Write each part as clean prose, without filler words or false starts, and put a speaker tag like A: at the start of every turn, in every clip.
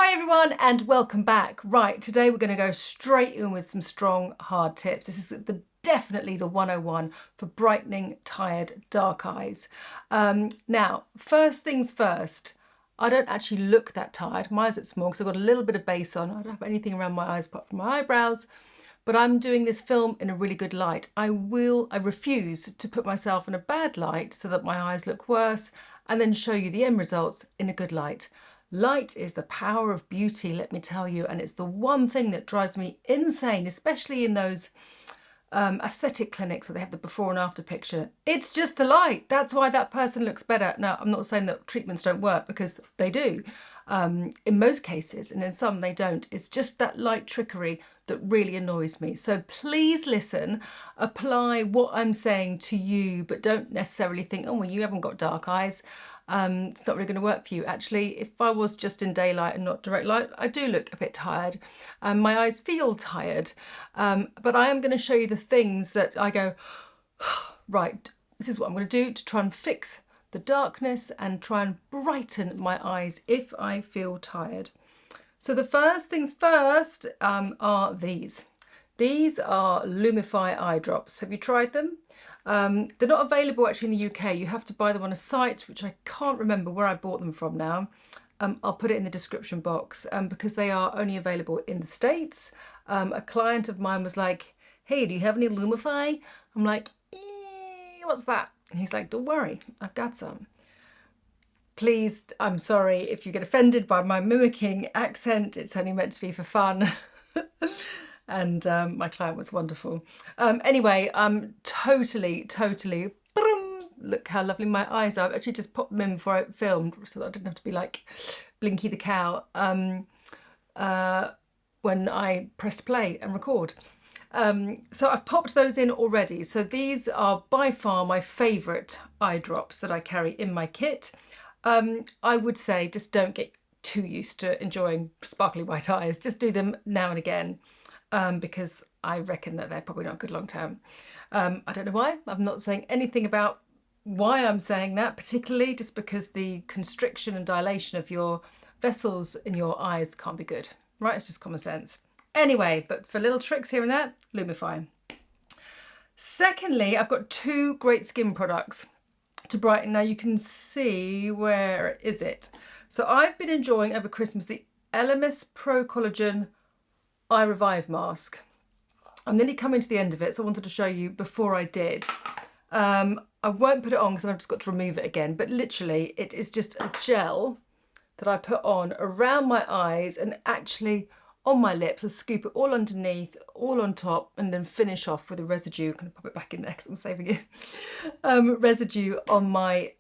A: Hi everyone and welcome back. Right, today we're going to go straight in with some strong hard tips. This is definitely the 101 for brightening tired dark eyes. Now, first things first, I don't actually look that tired. My eyes are small because I've got a little bit of base on. I don't have anything around my eyes apart from my eyebrows. But I'm doing this film in a really good light. I refuse to put myself in a bad light so that my eyes look worse and then show you the end results in a good light. Light is the power of beauty, let me tell you, and it's the one thing that drives me insane, especially in those aesthetic clinics where they have the before and after picture. It's just the light. That's why that person looks better. Now, I'm not saying that treatments don't work, because they do in most cases, and in some they don't. It's just that light trickery that really annoys me. So please listen, apply what I'm saying to you, but don't necessarily think, oh, well, you haven't got dark eyes. It's not really going to work for you. Actually, if I was just in daylight and not direct light, I do look a bit tired. My eyes feel tired. But I am going to show you the things that I go, right, this is what I'm going to do to try and fix the darkness and try and brighten my eyes if I feel tired. So the first things first are these. These are Lumify eye drops. Have you tried them? They're not available actually in the UK. You have to buy them on a site, which I can't remember where I bought them from now. I'll put it in the description box because they are only available in the States. A client of mine was like, hey, do you have any Lumify? I'm like, what's that? And he's like, don't worry, I've got some. Please, I'm sorry if you get offended by my mimicking accent. It's only meant to be for fun. And my client was wonderful. Anyway, totally, look how lovely my eyes are. I've actually just popped them in before I filmed so that I didn't have to be like Blinky the cow when I pressed play and record. So I've popped those in already. So these are by far my favourite eye drops that I carry in my kit. I would say just don't get too used to enjoying sparkly white eyes. Just do them now and again. Because I reckon that they're probably not good long term. I don't know why. I'm not saying anything about why I'm saying that particularly, just because the constriction and dilation of your vessels in your eyes can't be good, right? It's just common sense. Anyway, but for little tricks here and there, Lumify. Secondly, I've got two great skin products to brighten. Now you can see, where is it? So I've been enjoying over Christmas the Elemis Pro Collagen Eye Revive mask. I'm nearly coming to the end of it, so I wanted to show you before I did. I won't put it on because I've just got to remove it again, but literally it is just a gel that I put on around my eyes and actually on my lips. I scoop it all underneath, all on top, and then finish off with a residue. I'm going to pop it back in there because I'm saving it. Residue on my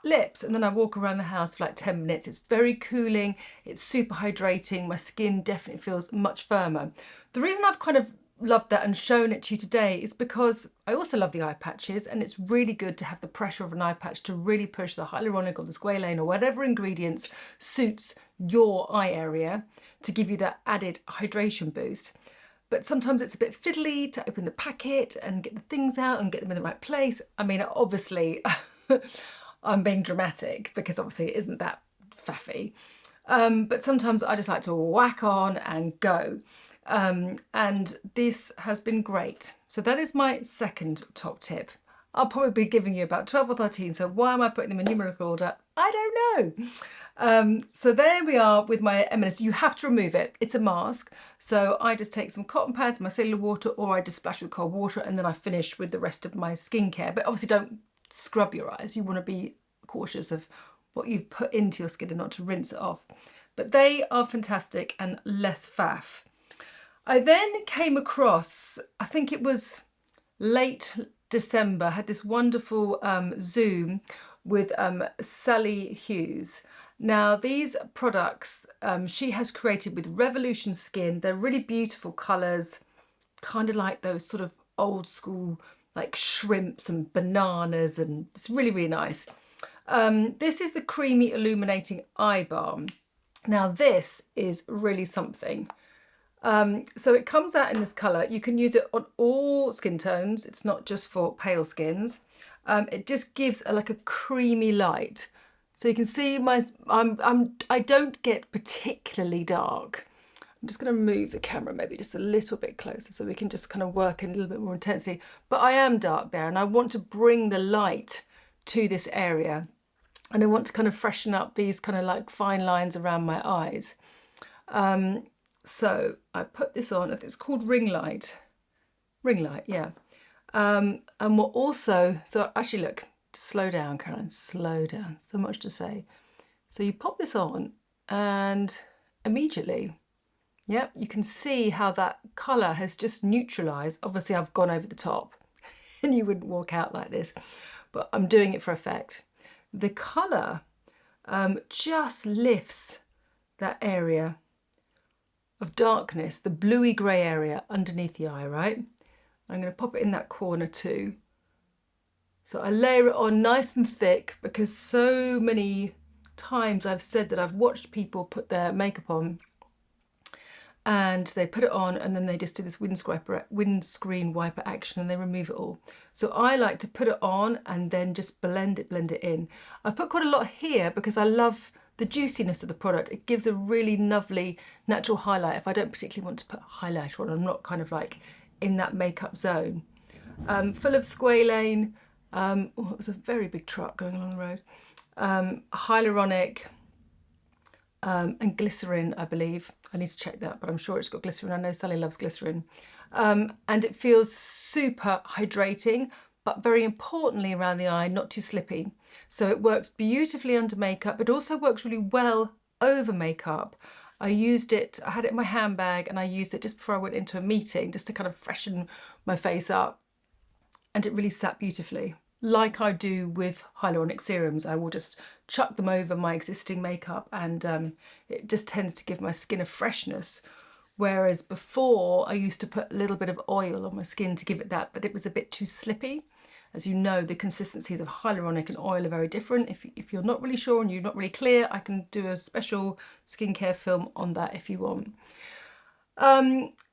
A: lips, and then I walk around the house for like 10 minutes. It's very cooling, it's super hydrating. My skin definitely feels much firmer. The reason I've kind of loved that and shown it to you today is because I also love the eye patches, and it's really good to have the pressure of an eye patch to really push the hyaluronic or the squalane or whatever ingredients suits your eye area to give you that added hydration boost. But sometimes it's a bit fiddly to open the packet and get the things out and get them in the right place. I mean, obviously I'm being dramatic because obviously it isn't that faffy. But sometimes I just like to whack on and go. And this has been great. So that is my second top tip. I'll probably be giving you about 12 or 13. So why am I putting them in numerical order? I don't know. So there we are with my M&S. You have to remove it. It's a mask. So I just take some cotton pads, micellar water, or I just splash with cold water, and then I finish with the rest of my skincare. But obviously don't scrub your eyes. You want to be cautious of what you've put into your skin and not to rinse it off. But they are fantastic and less faff. I then came across, I think it was late December, I had this wonderful Zoom with Sally Hughes. Now these products she has created with Revolution Skin. They're really beautiful colours, kind of like those sort of old school like shrimps and bananas, and it's really, really nice. This is the Creamy Illuminating Eye Balm. Now this is really something. So it comes out in this colour. You can use it on all skin tones. It's not just for pale skins. It just gives like a creamy light. So you can see I don't get particularly dark. I'm just going to move the camera maybe just a little bit closer so we can just kind of work in a little bit more intensity. But I am dark there, and I want to bring the light to this area. And I want to kind of freshen up these kind of like fine lines around my eyes. So I put this on. It's called ring light. Ring light, yeah. And we're also, so actually look, slow down, Caroline, slow down. So much to say. So you pop this on and immediately, yeah, you can see how that colour has just neutralised. Obviously, I've gone over the top and you wouldn't walk out like this, but I'm doing it for effect. The colour just lifts that area of darkness, the bluey grey area underneath the eye, right? I'm going to pop it in that corner too. So I layer it on nice and thick, because so many times I've said that I've watched people put their makeup on and they put it on and then they just do this windscreen wiper action and they remove it all. So I like to put it on and then just blend it in. I put quite a lot here because I love the juiciness of the product. It gives a really lovely natural highlight if I don't particularly want to put highlighter on. I'm not kind of like in that makeup zone. Full of squalane. Oh, it was a very big truck going along the road. Hyaluronic and glycerin, I believe. I need to check that, but I'm sure it's got glycerin. I know Sally loves glycerin. And it feels super hydrating, but very importantly around the eye, not too slippy. So it works beautifully under makeup. It also works really well over makeup. I used it, I had it in my handbag, and I used it just before I went into a meeting just to kind of freshen my face up. And it really sat beautifully. Like I do with hyaluronic serums, I will just chuck them over my existing makeup, and it just tends to give my skin a freshness. Whereas before I used to put a little bit of oil on my skin to give it that, but it was a bit too slippy. As you know, the consistencies of hyaluronic and oil are very different. If you're not really sure and you're not really clear, I can do a special skincare film on that if you want.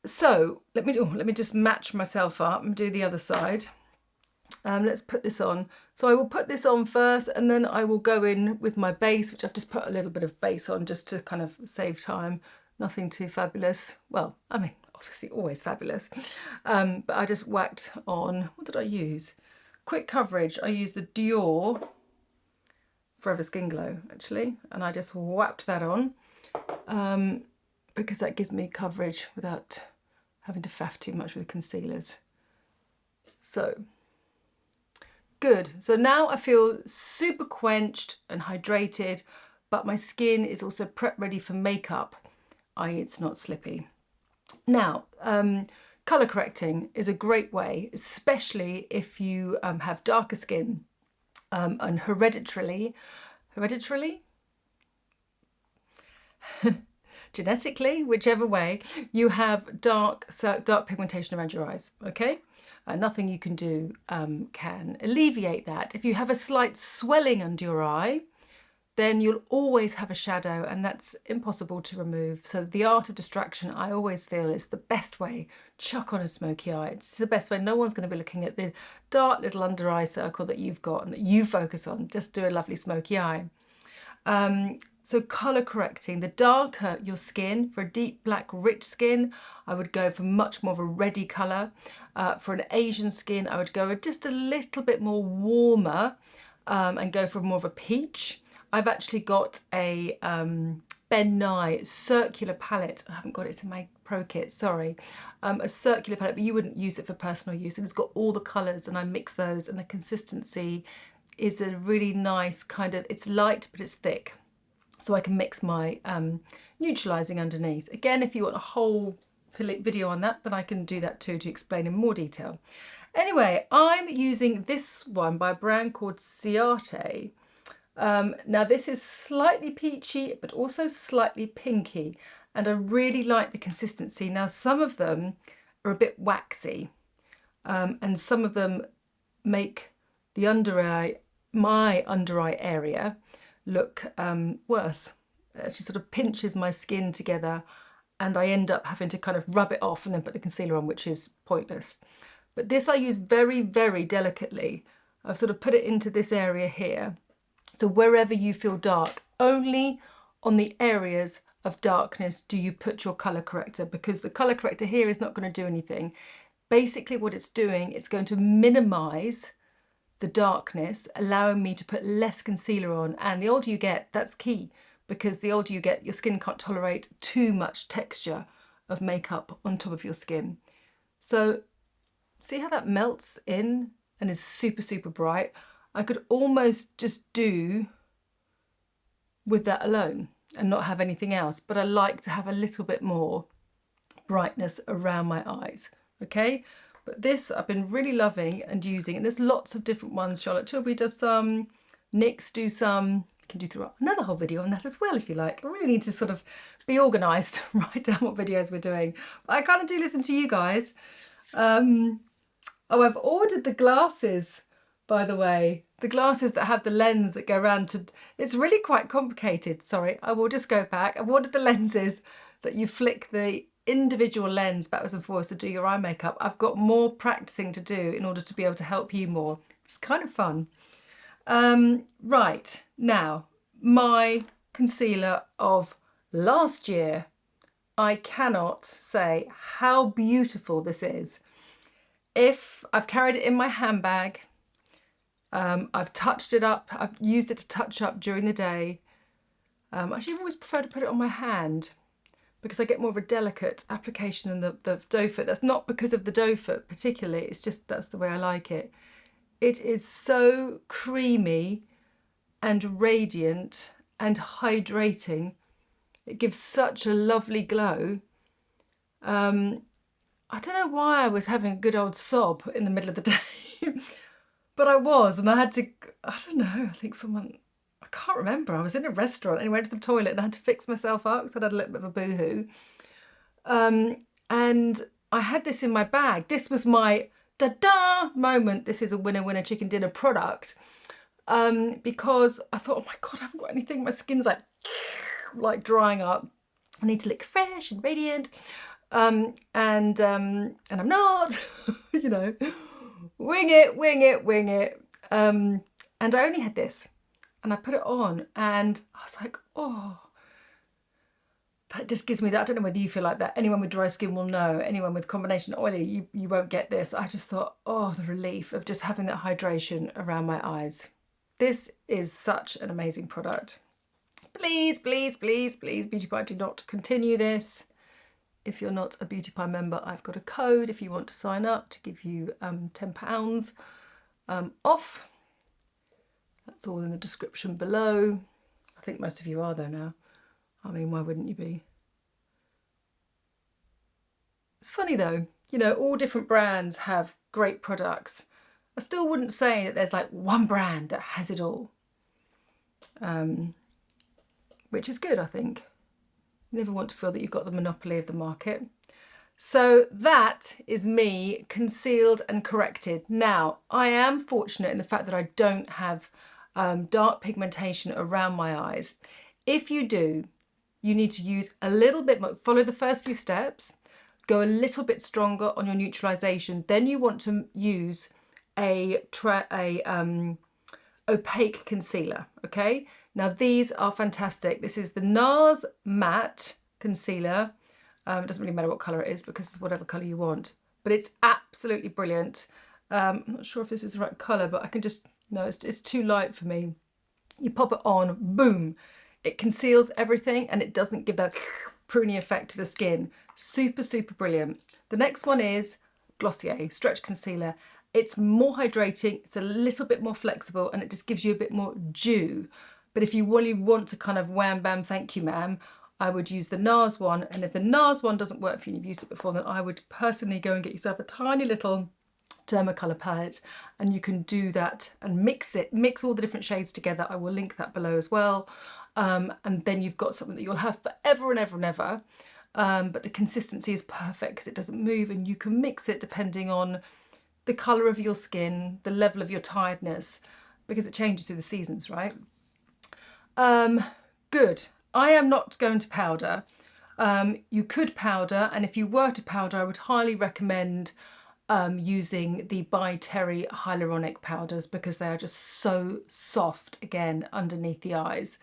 A: So let me just match myself up and do the other side. Let's put this on. So I will put this on first, and then I will go in with my base, which I've just put a little bit of base on just to kind of save time. Nothing too fabulous. Well, I mean, obviously always fabulous. But I just whacked on, what did I use? Quick coverage. I used the Dior Forever Skin Glow, actually. And I just whapped that on because that gives me coverage without having to faff too much with concealers. So, good. So now I feel super quenched and hydrated, but my skin is also prep ready for makeup, i.e. it's not slippy. Now, colour correcting is a great way, especially if you have darker skin and hereditarily, genetically, whichever way, you have dark pigmentation around your eyes, okay? Nothing you can do can alleviate that. If you have a slight swelling under your eye, then you'll always have a shadow, and that's impossible to remove. So the art of distraction, I always feel, is the best way. Chuck on a smoky eye. It's the best way. No one's going to be looking at the dark little under eye circle that you've got and that you focus on. Just do a lovely smoky eye. So colour correcting, the darker your skin, for a deep black rich skin, I would go for much more of a reddy colour. For an Asian skin, I would go just a little bit more warmer and go for more of a peach. I've actually got a Ben Nye circular palette. I haven't got it in my pro kit, sorry. A circular palette, but you wouldn't use it for personal use. And it's got all the colours, and I mix those, and the consistency is a really nice kind of, it's light, but it's thick. So I can mix my neutralising underneath. Again, if you want a whole video on that, then I can do that too to explain in more detail. Anyway, I'm using this one by a brand called Ciate. Now this is slightly peachy, but also slightly pinky, and I really like the consistency. Now some of them are a bit waxy, and some of them make the under eye, my under eye area, look worse. It actually sort of pinches my skin together, and I end up having to kind of rub it off and then put the concealer on, which is pointless. But this I use very, very delicately. I've sort of put it into this area here. So wherever you feel dark, only on the areas of darkness do you put your colour corrector, because the colour corrector here is not going to do anything. Basically what it's doing, it's going to minimise the darkness, allowing me to put less concealer on. And the older you get, that's key, because the older you get, your skin can't tolerate too much texture of makeup on top of your skin. So see how that melts in and is super, super bright? I could almost just do with that alone and not have anything else, but I like to have a little bit more brightness around my eyes, okay? But this I've been really loving and using, and there's lots of different ones. Charlotte Tilbury does some, NYX do some. You can do through another whole video on that as well if you like. I really need to sort of be organised, write down what videos we're doing. But I kind of do listen to you guys. Oh, I've ordered the glasses, by the way. The glasses that have the lens that go around to... It's really quite complicated. Sorry, I will just go back. I've ordered the lenses that you flick the individual lens backwards and forwards to do your eye makeup. I've got more practicing to do in order to be able to help you more. It's kind of fun. Right, now, my concealer of last year. I cannot say how beautiful this is. If I've carried it in my handbag, I've touched it up, I've used it to touch up during the day. Actually, I always prefer to put it on my hand because I get more of a delicate application than the doe foot. That's not because of the doe foot particularly, it's just that's the way I like it. It is so creamy and radiant and hydrating. It gives such a lovely glow. I don't know why I was having a good old sob in the middle of the day, but I was, and I had to, I don't know, I think someone, I can't remember, I was in a restaurant and I went to the toilet and I had to fix myself up because I had a little bit of a boohoo. And I had this in my bag. This was my da-da moment. This is a winner winner chicken dinner product, because I thought, oh my God, I haven't got anything. My skin's like drying up. I need to look fresh and radiant. And I'm not, you know, wing it, wing it, wing it. And I only had this and I put it on and I was like, oh, that just gives me that. I don't know whether you feel like that. Anyone with dry skin will know. Anyone with combination oily, you won't get this. I just thought, oh, the relief of just having that hydration around my eyes. This is such an amazing product. Please, please, please, please, Beauty Pie, do not continue this. If you're not a Beauty Pie member, I've got a code if you want to sign up to give you £10 off. That's all in the description below. I think most of you are though now. I mean, why wouldn't you be? It's funny though, you know, all different brands have great products. I still wouldn't say that there's like one brand that has it all, which is good, I think. You never want to feel that you've got the monopoly of the market. So that is me concealed and corrected. Now, I am fortunate in the fact that I don't have dark pigmentation around my eyes. If you do, you need to use a little bit more, follow the first few steps, go a little bit stronger on your neutralization. Then you want to use a opaque concealer, okay? Now these are fantastic. This is the NARS Matte Concealer. It doesn't really matter what colour it is because it's whatever colour you want, but it's absolutely brilliant. I'm not sure if this is the right colour, but I can just, no, it's too light for me. You pop it on, boom. It conceals everything and it doesn't give that pruny effect to the skin. Super, super brilliant. The next one is Glossier Stretch Concealer. It's more hydrating, it's a little bit more flexible, and it just gives you a bit more dew. But if you really want to kind of wham bam thank you ma'am, I would use the NARS one. And if the NARS one doesn't work for you and you've used it before, then I would personally go and get yourself a tiny little Dermacolor palette, and you can do that and mix all the different shades together. I will link that below as well. And then you've got something that you'll have forever and ever and ever. But the consistency is perfect because it doesn't move, and you can mix it depending on the colour of your skin, the level of your tiredness, because it changes through the seasons, right? Good. I am not going to powder. You could powder, and if you were to powder, I would highly recommend using the By Terry hyaluronic powders because they are just so soft again underneath the eyes.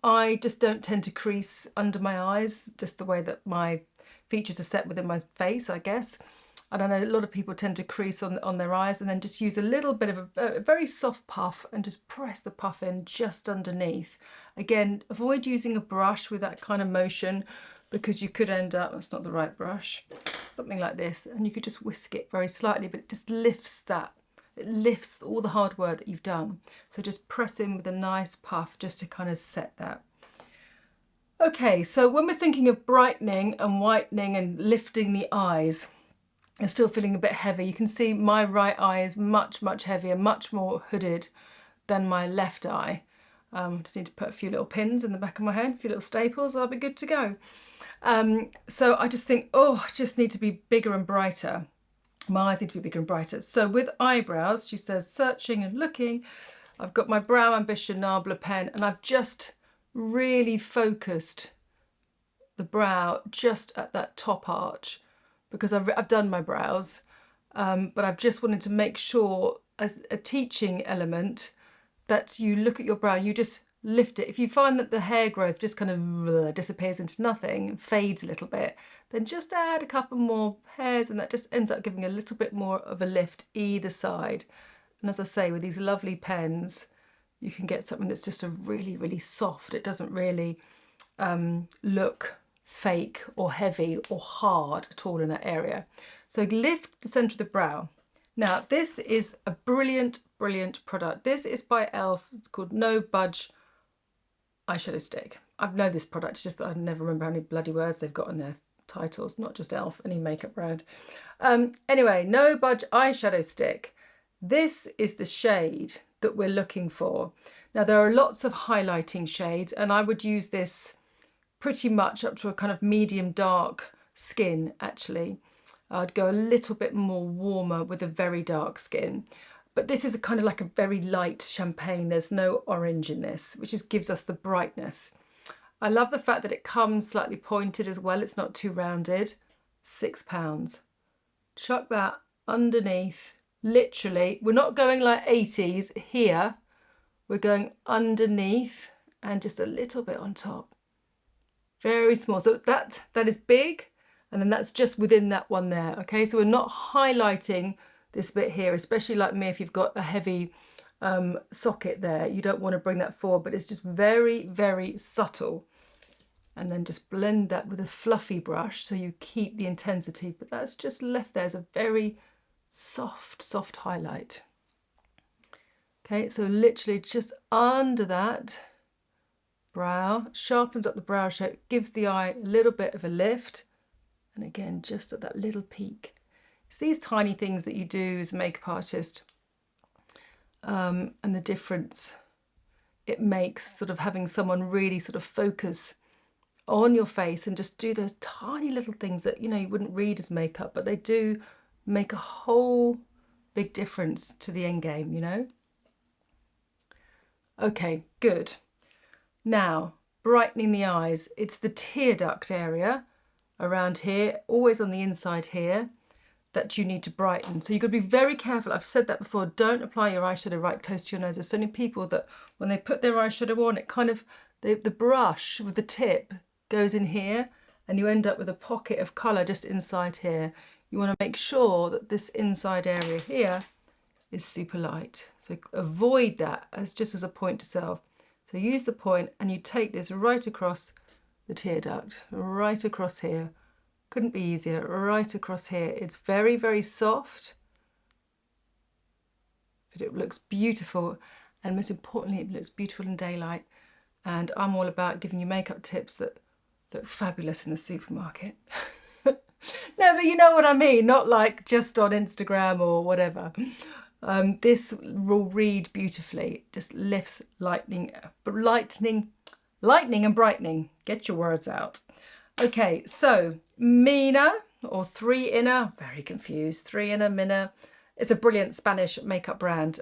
A: I just don't tend to crease under my eyes, just the way that my features are set within my face, I guess. And I know a lot of people tend to crease on their eyes, and then just use a little bit of a very soft puff and just press the puff in just underneath. Again, avoid using a brush with that kind of motion because you could end up, that's not the right brush, something like this, and you could just whisk it very slightly, but it just lifts that. It lifts all the hard work that you've done. So just press in with a nice puff just to kind of set that. Okay, so when we're thinking of brightening and whitening and lifting the eyes, I'm still feeling a bit heavy. You can see my right eye is much, much heavier, much more hooded than my left eye. Just need to put a few little pins in the back of my head, a few little staples, I'll be good to go. So I just think, oh, I just need to be bigger and brighter. My eyes need to be bigger and brighter. So with eyebrows, she says, searching and looking, I've got my Brow Ambition Nabla pen, and I've just really focused the brow just at that top arch, because I've done my brows, but I've just wanted to make sure as a teaching element that you look at your brow, you just lift it. If you find that the hair growth just kind of disappears into nothing, fades a little bit, then just add a couple more hairs and that just ends up giving a little bit more of a lift either side. And as I say, with these lovely pens, you can get something that's just a really, really soft. It doesn't really look fake or heavy or hard at all in that area. So lift the centre of the brow. Now this is a brilliant, brilliant product. This is by e.l.f. It's called No Budge eyeshadow stick. I know this product, it's just that I never remember how many bloody words they've got in their titles, not just e.l.f., any makeup brand. Anyway, No Budge eyeshadow stick. This is the shade that we're looking for. Now there are lots of highlighting shades, and I would use this pretty much up to a kind of medium dark skin actually. I'd go a little bit more warmer with a very dark skin. But this is a kind of like a very light champagne. There's no orange in this, which just gives us the brightness. I love the fact that it comes slightly pointed as well. It's not too rounded. £6. Chuck that underneath. Literally, we're not going like 80s here. We're going underneath and just a little bit on top. Very small. So that is big, and then that's just within that one there. Okay, so we're not highlighting this bit here, especially like me, if you've got a heavy socket there, you don't want to bring that forward, but it's just very, very subtle. And then just blend that with a fluffy brush so you keep the intensity, but that's just left there as a very soft, soft highlight. Okay, so literally just under that brow, sharpens up the brow shape, gives the eye a little bit of a lift, and again just at that little peak. It's these tiny things that you do as a makeup artist, and the difference it makes, sort of having someone really sort of focus on your face and just do those tiny little things that, you know, you wouldn't read as makeup, but they do make a whole big difference to the end game, you know. Okay, good. Now, brightening the eyes, it's the tear duct area around here, always on the inside here, that you need to brighten. So you've got to be very careful. I've said that before, don't apply your eyeshadow right close to your nose. There's so many people that when they put their eyeshadow on, it kind of, the brush with the tip goes in here and you end up with a pocket of colour just inside here. You want to make sure that this inside area here is super light. So avoid that as just as a point to self. So use the point and you take this right across the tear duct, right across here. Couldn't be easier, right across here. It's very, very soft, but it looks beautiful. And most importantly, it looks beautiful in daylight. And I'm all about giving you makeup tips that look fabulous in the supermarket. No, but you know what I mean, not like just on Instagram or whatever. This will read beautifully, just lifts lightening and brightening. Get your words out. Okay, so Mina, or 3 Inner, very confused, 3 Inner, Mina. It's a brilliant Spanish makeup brand.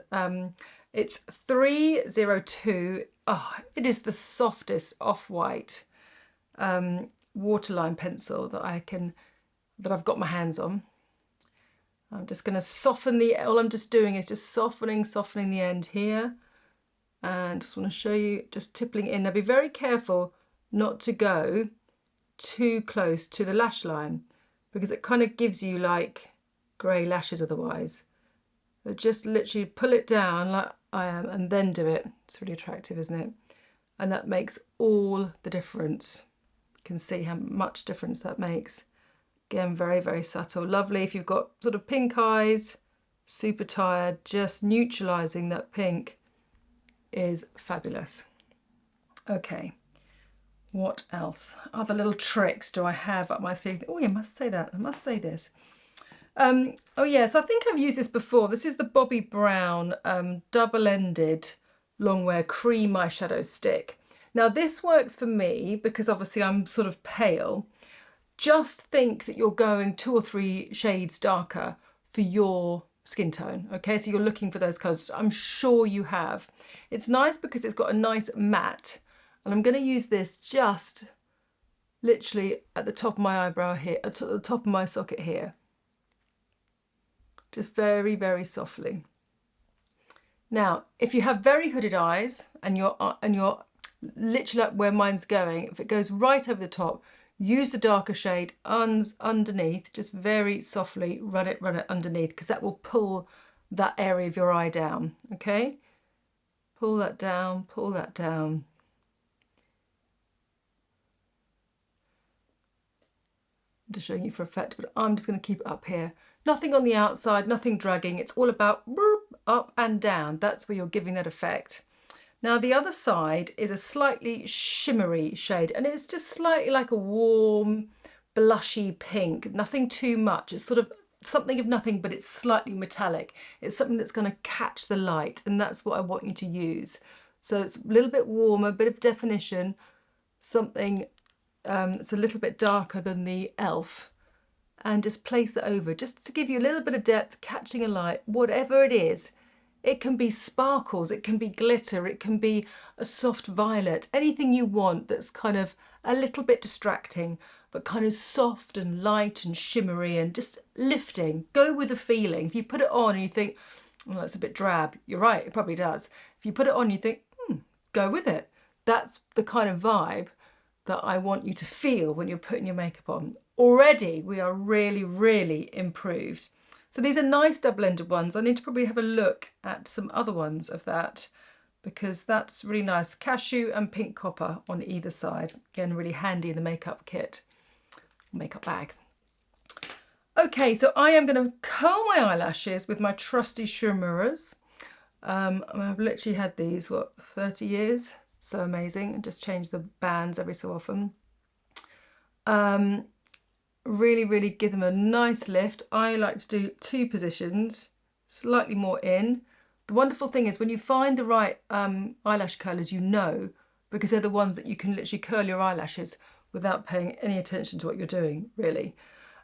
A: It's 302. Oh, it is the softest off-white waterline pencil that I've got my hands on. I'm just going to soften all I'm just doing is just softening the end here. And just want to show you, just tippling in. Now be very careful not to go too close to the lash line, because it kind of gives you like grey lashes otherwise. So just literally pull it down like I am and then do it. It's really attractive, isn't it? And that makes all the difference. You can see how much difference that makes. Again, very, very subtle. Lovely if you've got sort of pink eyes, super tired, just neutralising that pink is fabulous. Okay, what else? Other little tricks do I have up my sleeve? Oh, yeah, I must say that. I must say this. Oh yes, I think I've used this before. This is the Bobbi Brown double-ended long-wear cream eyeshadow stick. Now this works for me because obviously I'm sort of pale. Just think that you're going 2 or 3 shades darker for your skin tone. Okay, so you're looking for those colours. I'm sure you have. It's nice because it's got a nice matte, and I'm going to use this just literally at the top of my eyebrow here, at the top of my socket here. Just very, very softly. Now, if you have very hooded eyes and you're literally like where mine's going, if it goes right over the top, use the darker shade underneath, just very softly run it underneath, because that will pull that area of your eye down, okay? Pull that down, pull that down. I'm just showing you for effect, but I'm just going to keep it up here. Nothing on the outside, nothing dragging. It's all about up and down. That's where you're giving that effect. Now the other side is a slightly shimmery shade, and it's just slightly like a warm, blushy pink. Nothing too much. It's sort of something of nothing, but it's slightly metallic. It's something that's going to catch the light, and that's what I want you to use. So it's a little bit warmer, a bit of definition, something it's a little bit darker than the e.l.f., and just place that over just to give you a little bit of depth, catching a light, whatever it is. It can be sparkles, it can be glitter, it can be a soft violet, anything you want that's kind of a little bit distracting, but kind of soft and light and shimmery and just lifting. Go with the feeling. If you put it on and you think, well, that's a bit drab, you're right, it probably does. If you put it on and you think, go with it. That's the kind of vibe that I want you to feel when you're putting your makeup on. Already we are really, really improved. So these are nice double-ended ones. I need to probably have a look at some other ones of that, because that's really nice. Cashew and pink copper on either side. Again, really handy in the makeup kit, makeup bag. Okay, so I am going to curl my eyelashes with my trusty Shimuras. I've literally had these, what, 30 years? So amazing. And just change the bands every so often. Really, really give them a nice lift. I like to do 2 positions, slightly more in. The wonderful thing is when you find the right eyelash colours, you know, because they're the ones that you can literally curl your eyelashes without paying any attention to what you're doing, really.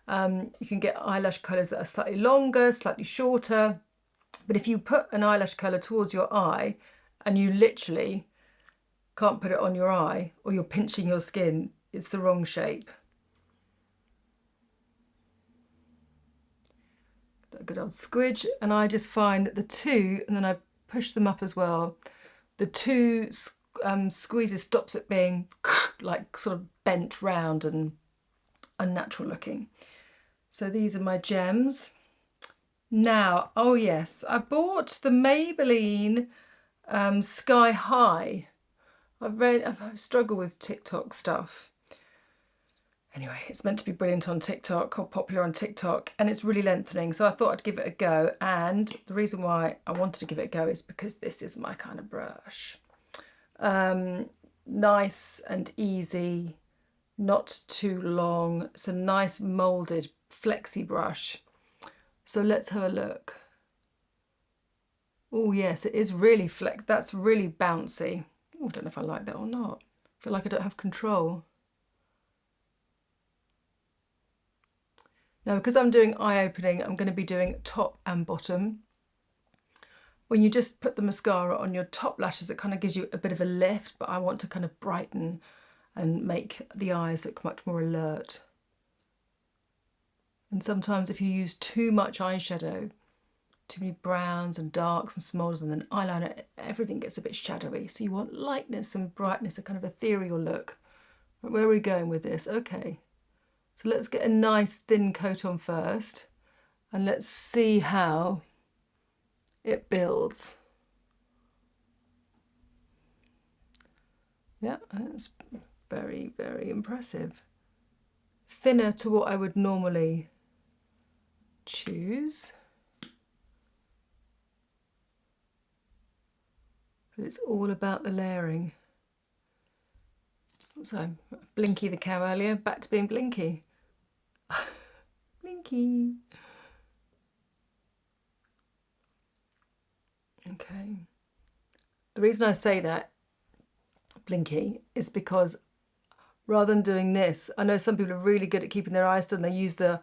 A: You can get eyelash colours that are slightly longer, slightly shorter, but if you put an eyelash colour towards your eye and you literally can't put it on your eye, or you're pinching your skin, it's the wrong shape. That good old squidge, and I just find that the 2, and then I push them up as well, the 2 squeezes stops it being like sort of bent round and unnatural looking. So these are my gems. Now, oh yes, I bought the Maybelline Sky High. I struggle with TikTok stuff. Anyway, it's meant to be brilliant on TikTok, or popular on TikTok, and it's really lengthening, so I thought I'd give it a go. And the reason why I wanted to give it a go is because this is my kind of brush. Nice and easy, not too long. It's a nice moulded flexi brush. So let's have a look. Oh yes, it is really that's really bouncy. Ooh, I don't know if I like that or not. I feel like I don't have control. Now, because I'm doing eye opening, I'm going to be doing top and bottom. When you just put the mascara on your top lashes, it kind of gives you a bit of a lift, but I want to kind of brighten and make the eyes look much more alert. And sometimes if you use too much eyeshadow, too many browns and darks and smolders and then eyeliner, everything gets a bit shadowy. So you want lightness and brightness, a kind of ethereal look. But where are we going with this? Okay, so let's get a nice thin coat on first and let's see how it builds. Yeah, that's very, very impressive. Thinner to what I would normally choose. But it's all about the layering. So, Blinky the cow earlier, back to being Blinky. Blinky. Okay. The reason I say that, Blinky, is because rather than doing this, I know some people are really good at keeping their eyes still and they use the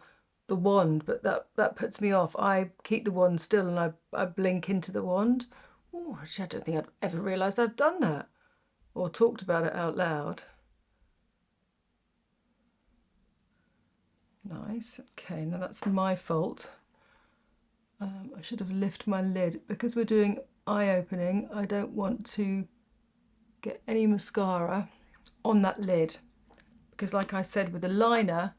A: wand, but that puts me off. I keep the wand still and I blink into the wand. Oh, actually, I don't think I'd ever realised I've done that or talked about it out loud. Nice. Okay, now that's my fault. I should have lifted my lid. Because we're doing eye opening, I don't want to get any mascara on that lid. Because like I said, with the liner,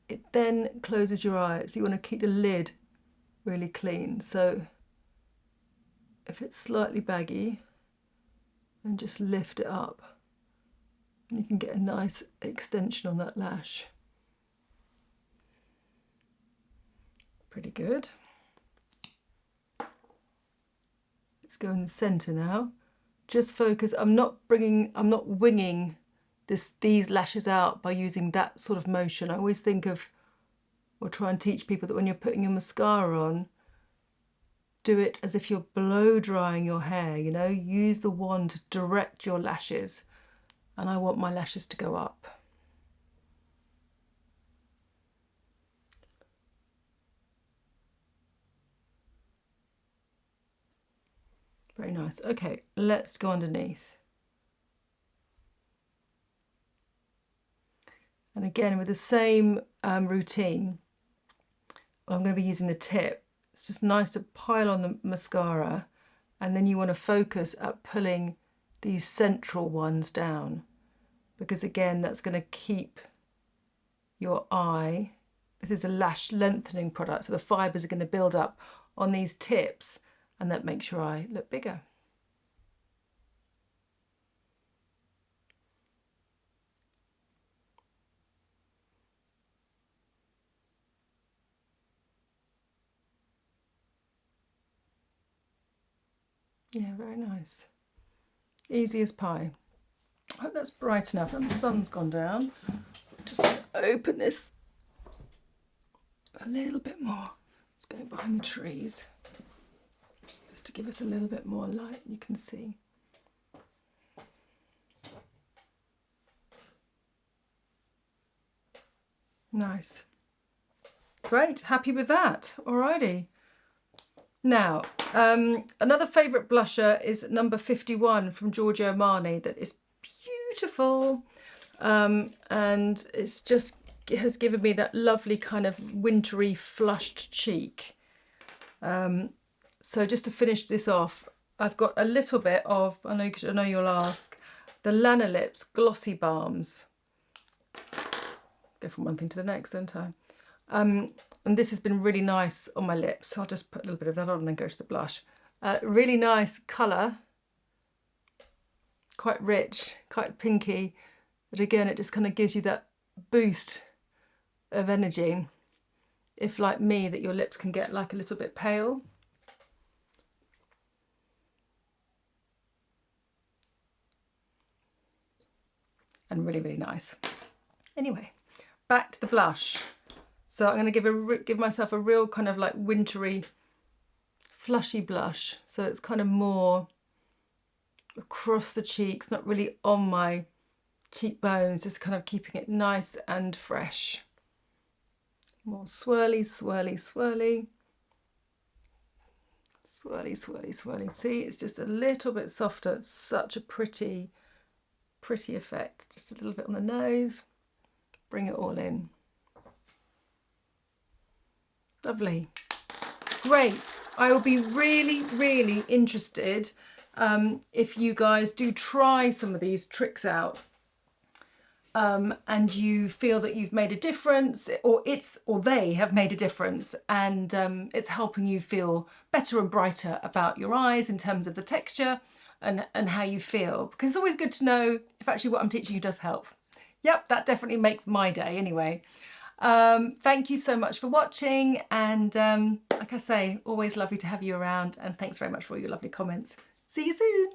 A: it then closes your eye. So you want to keep the lid really clean. So if it's slightly baggy, then just lift it up. And you can get a nice extension on that lash. Pretty good. Let's go in the center now. Just focus. I'm not winging these lashes out by using that sort of motion. I always think of, or try and teach people that when you're putting your mascara on, do it as if you're blow drying your hair, you know, use the wand to direct your lashes. And I want my lashes to go up. Very nice. Okay, let's go underneath. And again, with the same routine, I'm going to be using the tip. It's just nice to pile on the mascara, and then you want to focus at pulling these central ones down, because again, that's going to keep your eye. This is a lash lengthening product, so the fibres are going to build up on these tips, and that makes your eye look bigger. Yeah, very nice. Easy as pie. I hope that's bright enough and the sun's gone down. Just open this a little bit more. Let's go behind the trees. Just to give us a little bit more light, you can see. Nice. Great, happy with that. Alrighty. Now, another favourite blusher is number 51 from Giorgio Armani that is beautiful, and it has given me that lovely kind of wintry flushed cheek. So just to finish this off, I've got a little bit of, I know you'll ask, the Lanolips Glossy Balms. Go from one thing to the next, don't I? And this has been really nice on my lips. I'll just put a little bit of that on and then go to the blush. Really nice colour, quite rich, quite pinky. But again, it just kind of gives you that boost of energy. If, like me, that your lips can get like a little bit pale. And really, really nice. Anyway, back to the blush. So I'm going to give myself a real kind of like wintry, flushy blush. So it's kind of more across the cheeks, not really on my cheekbones, just kind of keeping it nice and fresh. More swirly, swirly, swirly. Swirly, swirly, swirly. See, it's just a little bit softer. It's such a pretty effect. Just a little bit on the nose. Bring it all in. Lovely. Great. I will be really, really interested if you guys do try some of these tricks out and you feel that you've made a difference, or they have made a difference, and it's helping you feel better and brighter about your eyes in terms of the texture and how you feel. Because it's always good to know if actually what I'm teaching you does help. Yep, that definitely makes my day anyway. Thank you so much for watching, and like I say, always lovely to have you around, and thanks very much for all your lovely comments. See you soon.